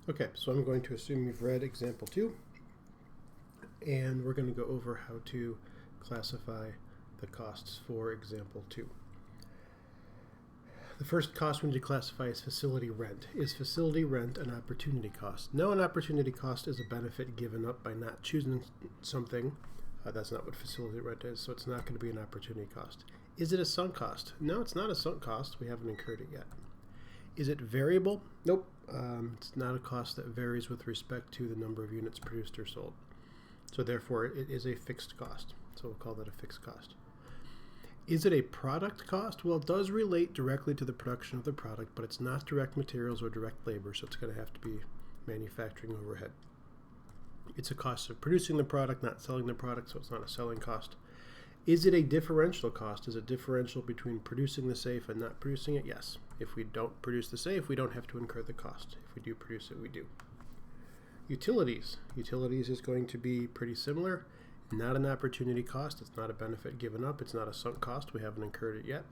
Okay, so I'm going to assume you've read example 2, and we're going to go over how to classify the costs for example 2. The first cost we need to classify is facility rent. Is facility rent an opportunity cost? No, an opportunity cost is a benefit given up by not choosing something. That's not what facility rent is, so it's not going to be an opportunity cost. Is it a sunk cost? No, it's not a sunk cost. We haven't incurred it yet. Is it variable? Nope. It's not a cost that varies with respect to the number of units produced or sold. So therefore, it is a fixed cost. So we'll call that a fixed cost. Is it a product cost? Well, it does relate directly to the production of the product, but it's not direct materials or direct labor, so it's going to have to be manufacturing overhead. It's a cost of producing the product, not selling the product, so it's not a selling cost. Is it a differential cost? Is it differential between producing the safe and not producing it? Yes. If we don't produce the safe, we don't have to incur the cost. If we do produce it, we do. Utilities. Utilities is going to be pretty similar. Not an opportunity cost. It's not a benefit given up. It's not a sunk cost. We haven't incurred it yet.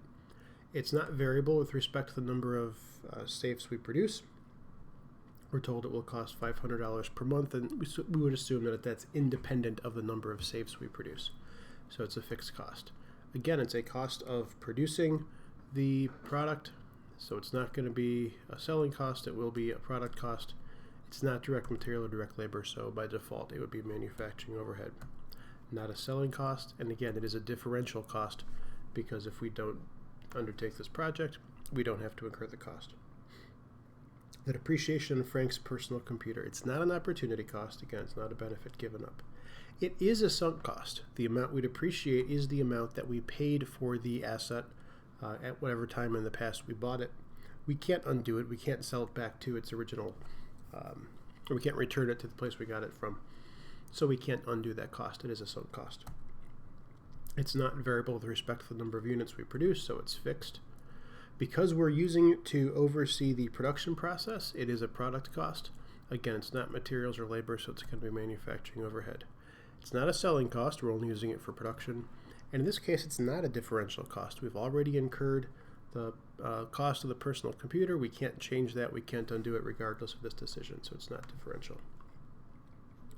It's not variable with respect to the number of safes we produce. We're told it will cost $500 per month, and we would assume that that's independent of the number of safes we produce. So it's a fixed cost. Again, it's a cost of producing the product, so it's not going to be a selling cost. It will be a product cost. It's not direct material or direct labor, so by default it would be manufacturing overhead. Not a selling cost, and again, it is a differential cost because if we don't undertake this project, we don't have to incur the cost. The depreciation of Frank's personal computer. It's not an opportunity cost. Again, it's not a benefit given up. It is a sunk cost. The amount we depreciate is the amount that we paid for the asset at whatever time in the past we bought it. We can't undo it. We can't sell it back to its original, or we can't return it to the place we got it from. So we can't undo that cost. It is a sunk cost. It's not variable with respect to the number of units we produce, so it's fixed. Because we're using it to oversee the production process, it is a product cost. Again, it's not materials or labor, so it's going to be manufacturing overhead. It's not a selling cost. We're only using it for production. And in this case, it's not a differential cost. We've already incurred the cost of the personal computer. We can't change that. We can't undo it regardless of this decision, so it's not differential.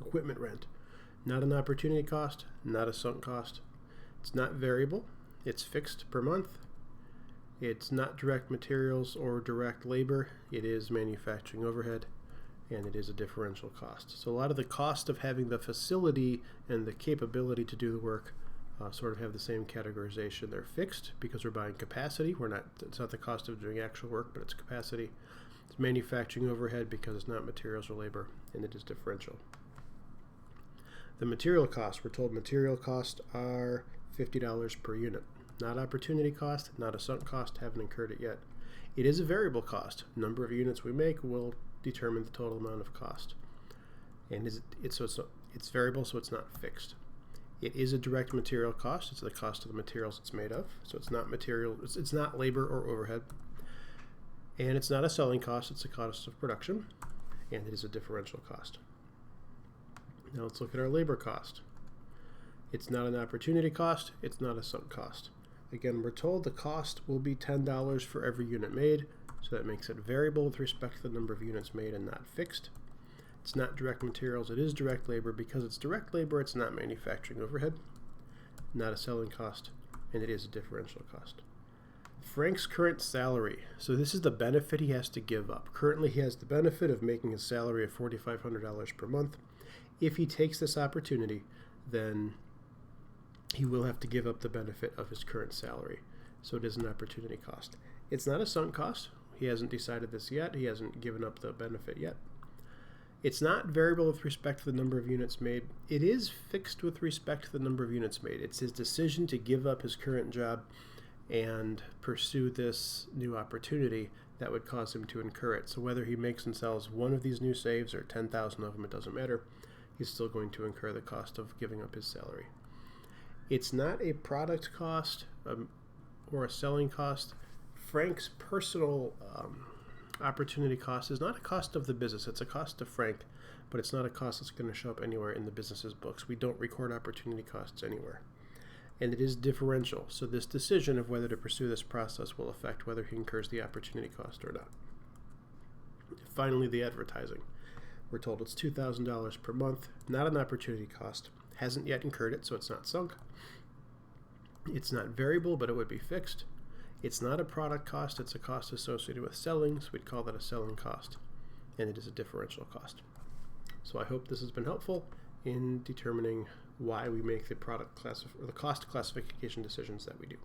Equipment rent. Not an opportunity cost, not a sunk cost. It's not variable. It's fixed per month. It's not direct materials or direct labor. It is manufacturing overhead, and it is a differential cost. So a lot of the cost of having the facility and the capability to do the work sort of have the same categorization. They're fixed because we're buying capacity. It's not the cost of doing actual work, but it's capacity. It's manufacturing overhead because it's not materials or labor, and it is differential. The material costs, we're told material costs are $50 per unit. Not opportunity cost, not a sunk cost, haven't incurred it yet. It is a variable cost. Number of units we make will determine the total amount of cost. And it's variable, so it's not fixed. It is a direct material cost. It's the cost of the materials it's made of. So it's not material, it's not labor or overhead. And it's not a selling cost, it's a cost of production. And it is a differential cost. Now let's look at our labor cost. It's not an opportunity cost, it's not a sunk cost. Again, we're told the cost will be $10 for every unit made, so that makes it variable with respect to the number of units made and not fixed. It's not direct materials, it is direct labor. Because it's direct labor, it's not manufacturing overhead, not a selling cost, and it is a differential cost. Frank's current salary. So this is the benefit he has to give up. Currently, he has the benefit of making a salary of $4,500 per month. If he takes this opportunity, then he will have to give up the benefit of his current salary. So it is an opportunity cost. It's not a sunk cost. He hasn't decided this yet. He hasn't given up the benefit yet. It's not variable with respect to the number of units made. It is fixed with respect to the number of units made. It's his decision to give up his current job and pursue this new opportunity that would cause him to incur it. So whether he makes and sells one of these new saves or 10,000 of them, it doesn't matter. He's still going to incur the cost of giving up his salary. It's not a product cost or a selling cost. Frank's personal opportunity cost is not a cost of the business. It's a cost to Frank, but it's not a cost that's going to show up anywhere in the business's books. We don't record opportunity costs anywhere. And it is differential. So this decision of whether to pursue this process will affect whether he incurs the opportunity cost or not. Finally, the advertising. We're told it's $2,000 per month, not an opportunity cost. Hasn't yet incurred it, so it's not sunk. It's not variable, but it would be fixed. It's not a product cost, it's a cost associated with selling, so we'd call that a selling cost. And it is a differential cost. So I hope this has been helpful in determining why we make the cost classification decisions that we do.